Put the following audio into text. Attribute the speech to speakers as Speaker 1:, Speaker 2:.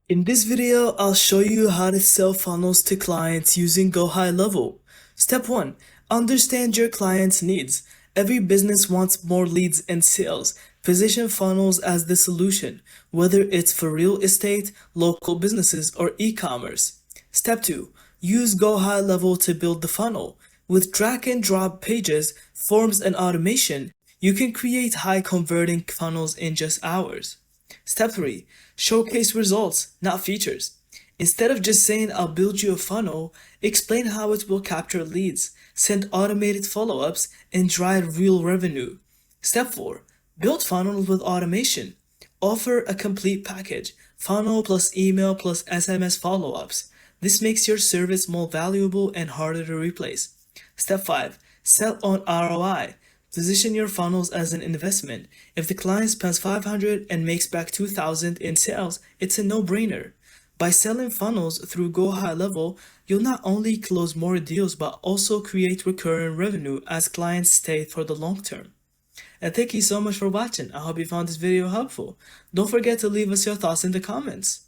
Speaker 1: In this video, I'll show you how to sell funnels to clients using GoHighLevel. Step 1. Understand your client's needs. Every business wants more leads and sales. Position funnels as the solution, whether it's for real estate, local businesses, or e-commerce. Step 2. Use GoHighLevel to build the funnel. With drag and drop pages, forms, and automation, you can create high converting funnels in just hours. Step 3. Showcase results, not features. Instead of just saying, I'll build you a funnel, explain how it will capture leads, send automated follow-ups, and drive real revenue. Step 4. Build funnels with automation. Offer a complete package, funnel plus email plus SMS follow-ups. This makes your service more valuable and harder to replace. Step 5. Sell on ROI. Position your funnels as an investment. If the client spends $500 and makes back $2,000 in sales, it's a no-brainer. By selling funnels through GoHighLevel, you'll not only close more deals but also create recurring revenue as clients stay for the long term. And thank you so much for watching. I hope you found this video helpful. Don't forget to leave us your thoughts in the comments.